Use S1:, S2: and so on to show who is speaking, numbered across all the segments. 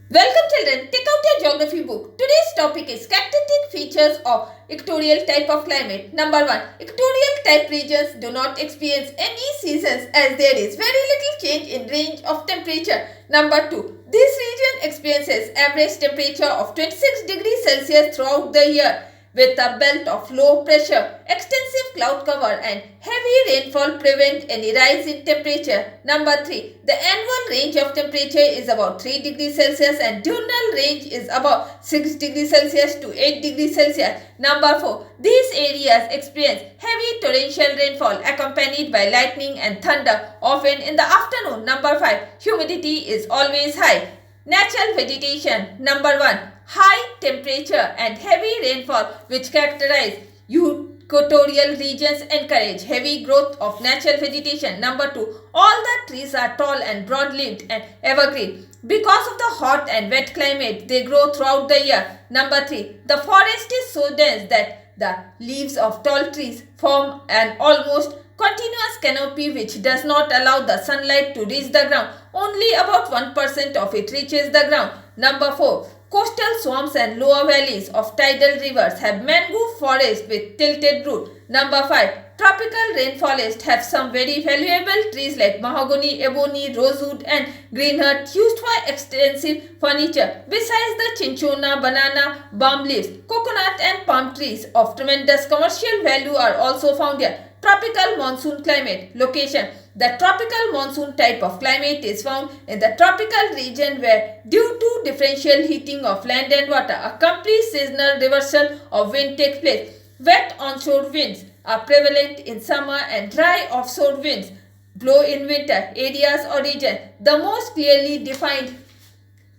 S1: Welcome children, take out your geography book. Today's topic is characteristic features of equatorial type of climate. Number 1. Equatorial type regions do not experience any seasons as there is very little change in range of temperature. Number 2. This region experiences average temperature of 26 degrees Celsius throughout the year, with a belt of low pressure, extensive cloud cover and heavy rainfall prevent any rise in temperature. Number 3. The annual range of temperature is about 3 degrees Celsius and diurnal range is about 6 degrees Celsius to 8 degrees Celsius. Number 4. These areas experience heavy torrential rainfall accompanied by lightning and thunder, often in the afternoon. Number 5. Humidity is always high. Natural vegetation. Number 1. High temperature and heavy rainfall which characterize equatorial regions encourage heavy growth of natural vegetation. Number 2. All the trees are tall and broad-leaved and evergreen. Because of the hot and wet climate, they grow throughout the year. Number 3. The forest is so dense that the leaves of tall trees form an almost continuous canopy which does not allow the sunlight to reach the ground. Only about 1% of it reaches the ground. Number 4. Coastal swamps and lower valleys of tidal rivers have mangrove forests with tilted root. Number 5. Tropical rainforests have some very valuable trees like mahogany, ebony, rosewood and greenheart used for extensive furniture. Besides the cinchona, banana, palm leaves, coconut and palm trees of tremendous commercial value are also found here. Tropical monsoon climate. Location. The tropical monsoon type of climate is found in the tropical region where, due to differential heating of land and water, a complete seasonal reversal of wind takes place. Wet onshore winds are prevalent in summer and dry offshore winds blow in winter. Areas or region. The most clearly defined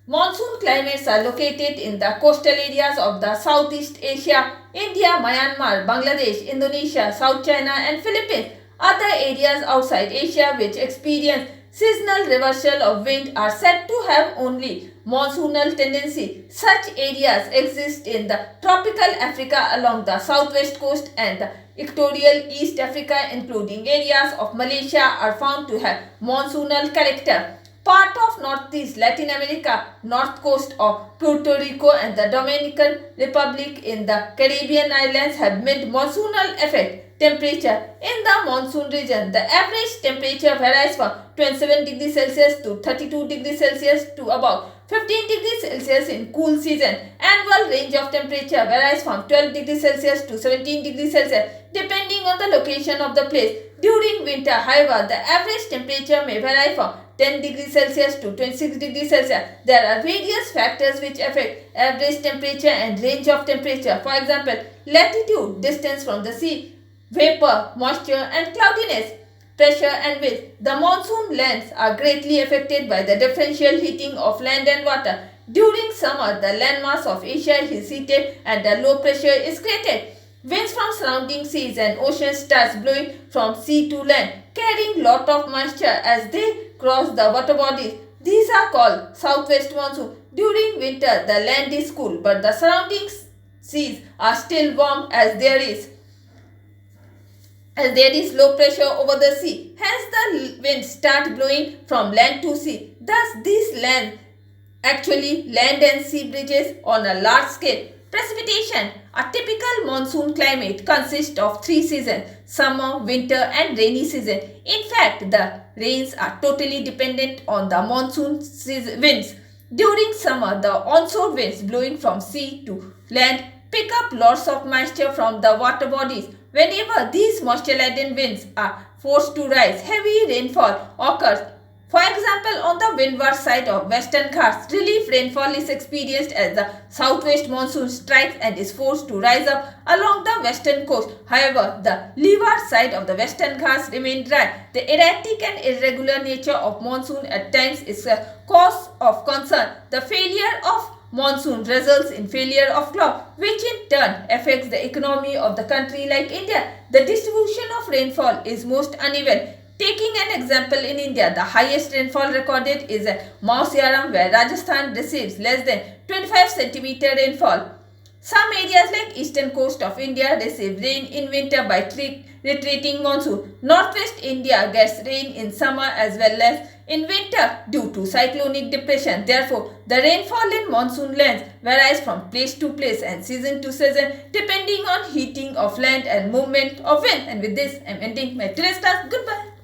S1: monsoon climates are located in the coastal areas of the Southeast Asia, India, Myanmar, Bangladesh, Indonesia, South China and Philippines. Other areas outside Asia which experience seasonal reversal of wind are said to have only monsoonal tendency. Such areas exist in the tropical Africa along the southwest coast and the equatorial East Africa, including areas of Malaysia, are found to have monsoonal character. Part of northeast Latin America, north coast of Puerto Rico and the Dominican Republic in the Caribbean islands have mid-monsoonal effect. Temperature. In the monsoon region, the average temperature varies from 27 degrees Celsius to 32 degrees Celsius to about 15 degrees Celsius in cool season. Annual range of temperature varies from 12 degrees Celsius to 17 degrees Celsius depending on the location of the place. During winter, however, the average temperature may vary from 10 degrees Celsius to 26 degrees Celsius. There are various factors which affect average temperature and range of temperature. For example, latitude, distance from the sea, vapor, moisture and cloudiness, pressure and winds. The monsoon lands are greatly affected by the differential heating of land and water. During summer, the landmass of Asia is heated and the low pressure is created. Winds from surrounding seas and oceans starts blowing from sea to land, carrying lot of moisture as they cross the water bodies. These are called southwest monsoon. During winter, the land is cool, but the surrounding seas are still warm as there is low pressure over the sea. Hence, the winds start blowing from land to sea. Thus, these land and sea bridges on a large scale. Precipitation. A typical monsoon climate consists of 3 seasons: summer, winter and rainy season. In fact, the rains are totally dependent on the monsoon winds. During summer, the onshore winds blowing from sea to land pick up lots of moisture from the water bodies. Whenever these moisture-laden winds are forced to rise, heavy rainfall occurs. For example, on the windward side of Western Ghats, relief rainfall is experienced as the southwest monsoon strikes and is forced to rise up along the western coast. However, the leeward side of the Western Ghats remain dry. The erratic and irregular nature of monsoon at times is a cause of concern. The failure of monsoon results in failure of crop, which in turn affects the economy of the country like India. The distribution of rainfall is most uneven. Taking an example in India, the highest rainfall recorded is at Monsoon, where Rajasthan receives less than 25 cm rainfall. Some areas like eastern coast of India receive rain in winter by retreating monsoon. Northwest India gets rain in summer as well as in winter due to cyclonic depression. Therefore, the rainfall in monsoon lands varies from place to place and season to season depending on heating of land and movement of wind. And with this, I am ending my today's class. Goodbye.